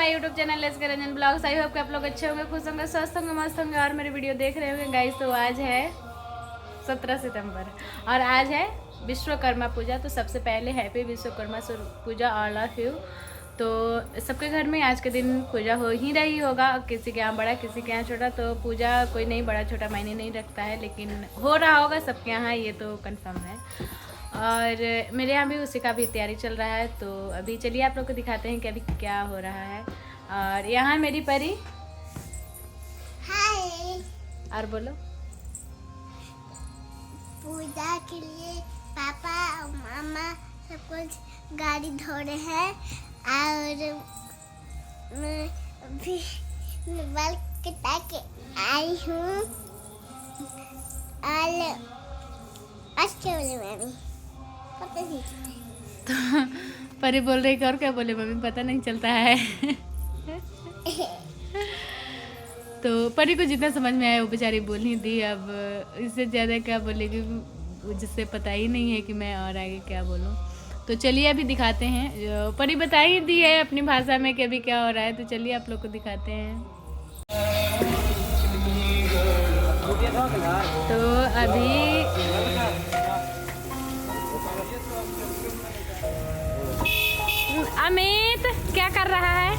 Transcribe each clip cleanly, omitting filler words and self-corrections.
My YouTube channel let's get Ranjan blogs. I hope कि आप लोग अच्छे होंगे, खुश होंगे, स्वस्थ होंगे, मस्त होंगे और मेरी वीडियो देख रहे होंगे गाइस। तो आज है 17 सितंबर और आज है विश्वकर्मा पूजा। तो सबसे पहले happy Vishwakarma Puja all of you. तो सबके घर में आज के दिन पूजा हो ही रही होगा, किसी के यहाँ बड़ा किसी के यहाँ छोटा। तो पूजा कोई नहीं बड़ा छोटा मायने नहीं रखता है, लेकिन हो रहा होगा सबके यहाँ, ये तो कंफर्म है। और मेरे यहाँ भी उसी का भी तैयारी चल रहा है। तो अभी चलिए आप लोग को दिखाते हैं कि अभी क्या हो रहा है। और यहाँ मेरी परी हाय। और बोलो। पूजा के लिए पापा और मामा सब कुछ गाड़ी धो रहे हैं और मैं अभी बाल कटा के आई हूँ। और आज क्या बोले मम्मी पता नहीं। तो परी बोल रही और क्या बोले मम्मी पता नहीं चलता है। तो परी को जितना समझ में आया वो बेचारी बोल ही दी। अब इससे ज़्यादा क्या बोलेगी जिससे पता ही नहीं है कि मैं और आगे क्या बोलूँ। तो चलिए अभी दिखाते हैं। परी बता ही दी है अपनी भाषा में कि अभी क्या हो रहा है। तो चलिए आप लोग को दिखाते हैं। तो अभी अमित क्या कर रहा है,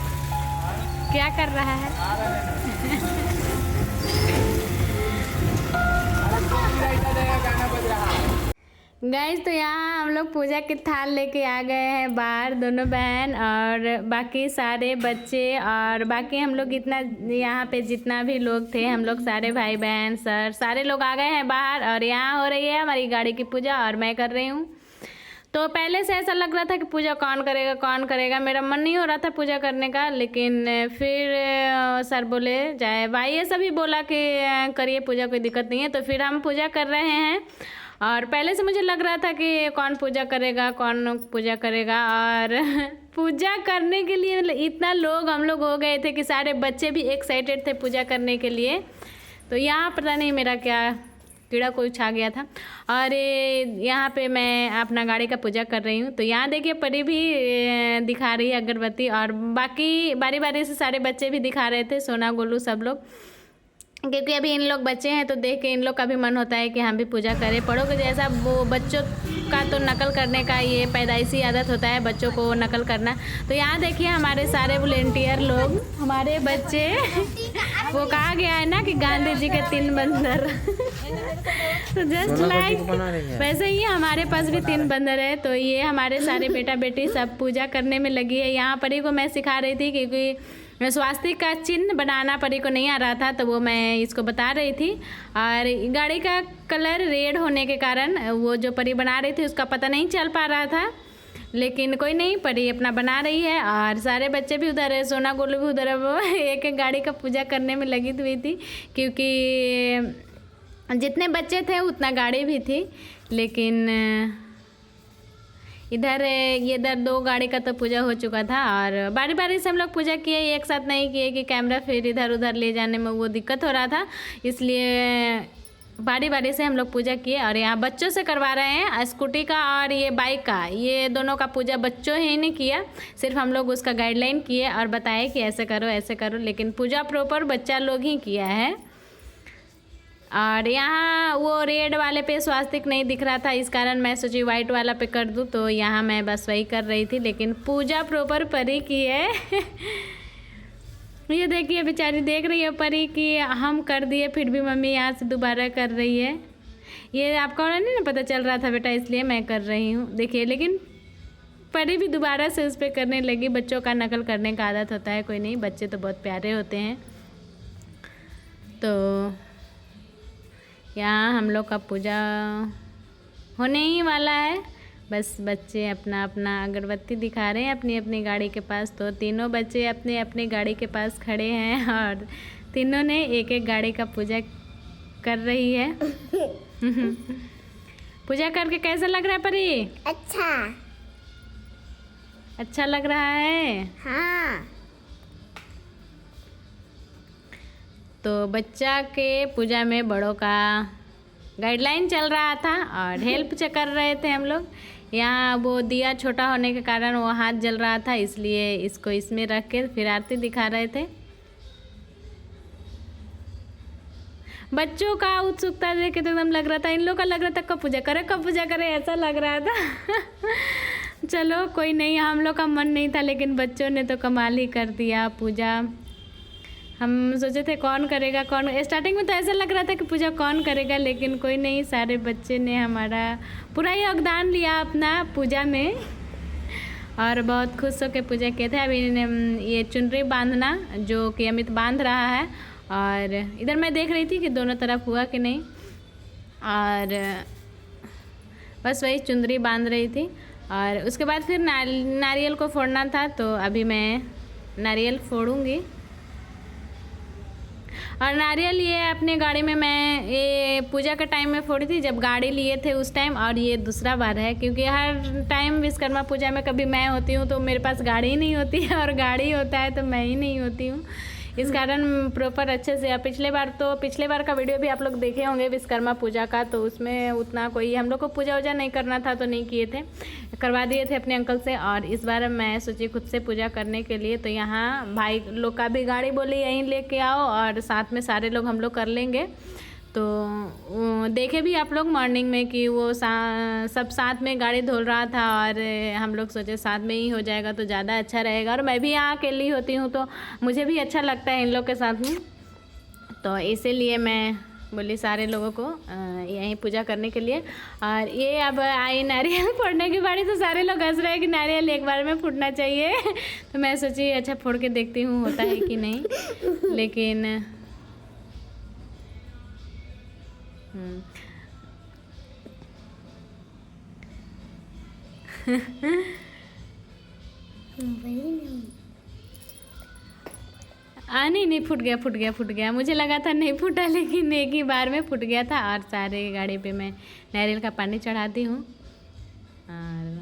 क्या कर रहा है? गाइस तो यहाँ हम लोग पूजा की थाल लेके आ गए हैं बाहर, दोनों बहन और बाकी सारे बच्चे और बाकी हम लोग इतना यहाँ पे जितना भी लोग थे हम लोग सारे भाई बहन सर सारे लोग आ गए हैं बाहर। और यहाँ हो रही है हमारी गाड़ी की पूजा और मैं कर रही हूँ। तो पहले से ऐसा लग रहा था कि पूजा कौन करेगा कौन करेगा, मेरा मन नहीं हो रहा था पूजा करने का। लेकिन फिर सर बोले जाए भाई ये सभी बोला कि करिए पूजा, कोई दिक्कत नहीं है। तो फिर हम पूजा कर रहे हैं। और पहले से मुझे लग रहा था कि कौन पूजा करेगा कौन पूजा करेगा। और पूजा करने के लिए मतलब इतना लोग हम लोग हो गए थे कि सारे बच्चे भी एक्साइटेड थे पूजा करने के लिए। तो यहाँ पता नहीं मेरा क्या कीड़ा कोई छा गया था। और यहाँ पे मैं अपना गाड़ी का पूजा कर रही हूँ। तो यहाँ देखिए परी भी दिखा रही है अगरबत्ती और बाकी बारी बारी से सारे बच्चे भी दिखा रहे थे, सोना गोलू सब लोग। क्योंकि अभी इन लोग बच्चे हैं तो देख के इन लोग का भी मन होता है कि हम भी पूजा करें। बड़ों के जैसा वो बच्चों का तो नकल करने का ये पैदाइशी आदत होता है बच्चों को नकल करना। तो यहाँ देखिए हमारे सारे वॉलेंटियर लोग, हमारे बच्चे वो कहा गया है ना कि गांधी जी के 3 बंदर। तो जस्ट लाइक वैसे ही हमारे पास भी 3 बंदर है। तो ये हमारे सारे बेटा बेटी सब पूजा करने में लगी है। यहाँ परी को मैं सिखा रही थी क्योंकि स्वास्तिक का चिन्ह बनाना परी को नहीं आ रहा था, तो वो मैं इसको बता रही थी। और गाड़ी का कलर रेड होने के कारण वो जो परी बना रही थी उसका पता नहीं चल पा रहा था। लेकिन कोई नहीं, परी अपना बना रही है और सारे बच्चे भी उधर है, सोना गोलू भी उधर है। वो एक एक गाड़ी का पूजा करने में लगी हुई थी क्योंकि जितने बच्चे थे उतना गाड़ी भी थी। लेकिन इधर 2 गाड़ी का तो पूजा हो चुका था और बारी बारी से हम लोग पूजा किए, एक साथ नहीं किए कि कैमरा फिर इधर उधर ले जाने में वो दिक्कत हो रहा था, इसलिए बारी बारी से हम लोग पूजा किए। और यहाँ बच्चों से करवा रहे हैं स्कूटी का और ये बाइक का, ये दोनों का पूजा बच्चों ही नहीं किया, सिर्फ हम लोग उसका गाइडलाइन किए और बताए कि ऐसे करो ऐसे करो। लेकिन पूजा प्रॉपर बच्चा लोग ही किया है। और यहाँ वो रेड वाले पे स्वास्तिक नहीं दिख रहा था, इस कारण मैं सोची वाइट वाला पे कर दूँ। तो यहाँ मैं बस वही कर रही थी, लेकिन पूजा प्रॉपर परी की है। ये देखिए बेचारी देख रही है परी की हम कर दिए फिर भी मम्मी यहाँ से दोबारा कर रही है। ये आपको नहीं ना पता चल रहा था बेटा, इसलिए मैं कर रही हूँ। देखिए लेकिन परी भी दोबारा से उस पर करने लगी। बच्चों का नकल करने का आदत होता है, कोई नहीं, बच्चे तो बहुत प्यारे होते हैं। तो यहाँ हम लोग का पूजा होने ही वाला है, बस बच्चे अपना अपना अगरबत्ती दिखा रहे हैं अपनी अपनी गाड़ी के पास। तो तीनों बच्चे अपने अपने गाड़ी के पास खड़े हैं और तीनों ने एक एक गाड़ी का पूजा कर रही है। पूजा करके कैसा लग रहा है परी? अच्छा लग रहा है। हाँ। तो बच्चा के पूजा में बड़ों का गाइडलाइन चल रहा था और हेल्प कर रहे थे हम लोग। यहाँ वो दिया छोटा होने के कारण वो हाथ जल रहा था, इसलिए इसको इसमें रख के फिर आरती दिखा रहे थे। बच्चों का उत्सुकता देख के तो एकदम लग रहा था, इन लोग का लग रहा था कब पूजा करे ऐसा लग रहा था। चलो कोई नहीं, हम लोग का मन नहीं था, लेकिन बच्चों ने तो कमाल ही कर दिया पूजा। हम सोचे थे कौन करेगा कौन, स्टार्टिंग में तो ऐसा लग रहा था कि पूजा कौन करेगा, लेकिन कोई नहीं, सारे बच्चे ने हमारा पूरा योगदान लिया अपना पूजा में और बहुत खुश होकर पूजा किए थे। अभी ये चुनरी बांधना जो कि अमित बांध रहा है, और इधर मैं देख रही थी कि दोनों तरफ हुआ कि नहीं, और बस वही चुनरी बांध रही थी। और उसके बाद फिर नारियल को फोड़ना था, तो अभी मैं नारियल फोड़ूंगी। और नारियल ये अपने गाड़ी में मैं ये पूजा के टाइम में फोड़ी थी, जब गाड़ी लिए थे उस टाइम, और ये दूसरा बार है, क्योंकि हर टाइम विश्वकर्मा पूजा में कभी मैं होती हूँ तो मेरे पास गाड़ी ही नहीं होती है, और गाड़ी होता है तो मैं ही नहीं होती हूँ, इस कारण प्रॉपर अच्छे से। पिछले बार का वीडियो भी आप लोग देखे होंगे विश्वकर्मा पूजा का, तो उसमें उतना कोई हम लोग को पूजा वूजा नहीं करना था तो नहीं किए थे, करवा दिए थे अपने अंकल से। और इस बार मैं सोची खुद से पूजा करने के लिए, तो यहाँ भाई लोग का भी गाड़ी बोली यहीं लेके आओ और साथ में सारे लोग हम लोग कर लेंगे। तो देखे भी आप लोग मॉर्निंग में कि वो सब साथ में गाड़ी धुल रहा था, और हम लोग सोचे साथ में ही हो जाएगा तो ज़्यादा अच्छा रहेगा। और मैं भी यहाँ अकेली होती हूँ तो मुझे भी अच्छा लगता है इन लोग के साथ में, तो इसीलिए मैं बोली सारे लोगों को यहीं पूजा करने के लिए। और ये अब आई नारियल फोड़ने की बारी, तो सारे लोग हंस रहे हैं कि नारियल एक बार में फूटना चाहिए। तो मैं सोची अच्छा फोड़ के देखती हूँ होता है कि नहीं, लेकिन नहीं फूट गया। मुझे लगा था नहीं फूटा, लेकिन एक ही बार में फूट गया था। और सारे गाड़ी पे मैं नारियल का पानी चढ़ाती हूँ, और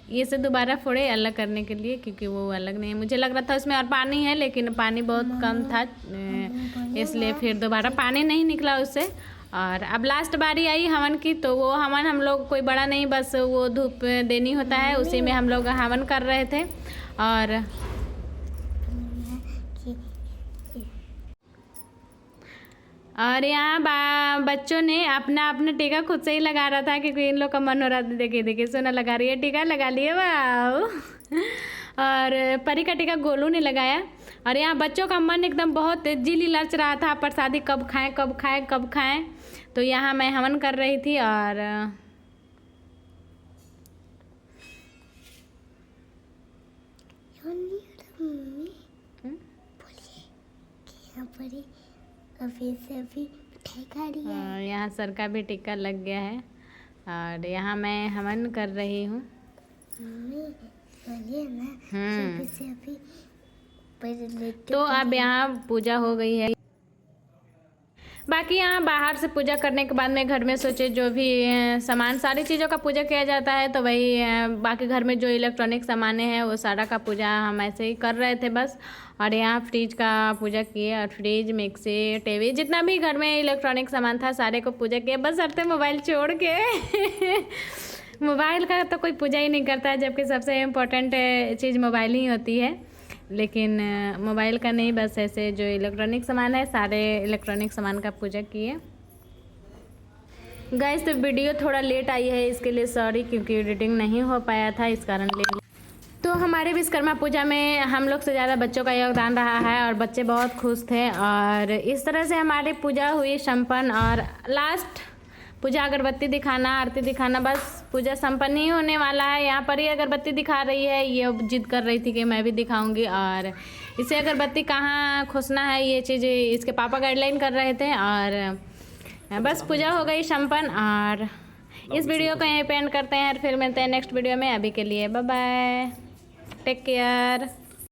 ये से दोबारा फोड़े अलग करने के लिए, क्योंकि वो अलग नहीं है। मुझे लग रहा था उसमें और पानी है, लेकिन पानी बहुत कम था, इसलिए फिर दोबारा पानी नहीं निकला उससे। और अब लास्ट बारी आई हवन की, तो वो हवन हम लोग कोई बड़ा नहीं, बस वो धूप देनी होता है, उसी में हम लोग हवन कर रहे थे। और यहाँ बच्चों ने अपना टीका खुद से ही लगा रहा था, क्योंकि इन लोग का मन हो रहा था। देखिए सोना लगा रही है टीका, लगा लिए वाह। और परी का टीका गोलू ने लगाया। और यहाँ बच्चों का मन एकदम बहुत तेजी लच रहा था, प्रसादी कब खाएं। तो यहाँ मैं हवन कर रही थी, और यहाँ सर का भी टीका लग गया है, और यहाँ मैं हवन कर रही हूँ। तो अब यहाँ पूजा हो गई है। बाकी यहाँ बाहर से पूजा करने के बाद में घर में सोचे जो भी सामान, सारी चीज़ों का पूजा किया जाता है, तो वही बाकी घर में जो इलेक्ट्रॉनिक सामानें हैं वो सारा का पूजा हम ऐसे ही कर रहे थे बस। और यहाँ फ्रिज का पूजा किए, और फ्रिज, मिक्सी, टीवी, जितना भी घर में इलेक्ट्रॉनिक सामान था सारे को पूजा किया, बस हटते मोबाइल छोड़ के। मोबाइल का तो कोई पूजा ही नहीं करता है, जबकि सबसे इम्पोर्टेंट चीज़ मोबाइल ही होती है, लेकिन मोबाइल का नहीं, बस ऐसे जो इलेक्ट्रॉनिक सामान है सारे इलेक्ट्रॉनिक सामान का पूजा किए। गाइस तो वीडियो थोड़ा लेट आई है, इसके लिए सॉरी, क्योंकि एडिटिंग नहीं हो पाया था, इस कारण लेट। तो हमारे विश्वकर्मा पूजा में हम लोग से ज़्यादा बच्चों का योगदान रहा है, और बच्चे बहुत खुश थे। और इस तरह से हमारी पूजा हुई संपन्न। और लास्ट पूजा अगरबत्ती दिखाना, आरती दिखाना, बस पूजा संपन्न ही होने वाला है। यहाँ पर ही अगरबत्ती दिखा रही है, ये जिद कर रही थी कि मैं भी दिखाऊंगी। और इसे अगरबत्ती कहाँ खोसना है ये चीज़ इसके पापा गाइडलाइन कर रहे थे। और बस पूजा हो गई संपन्न। और इस वीडियो को यहीं पे एंड करते हैं, फिर मिलते हैं नेक्स्ट वीडियो में। अभी के लिए बाय बाय, टेक केयर।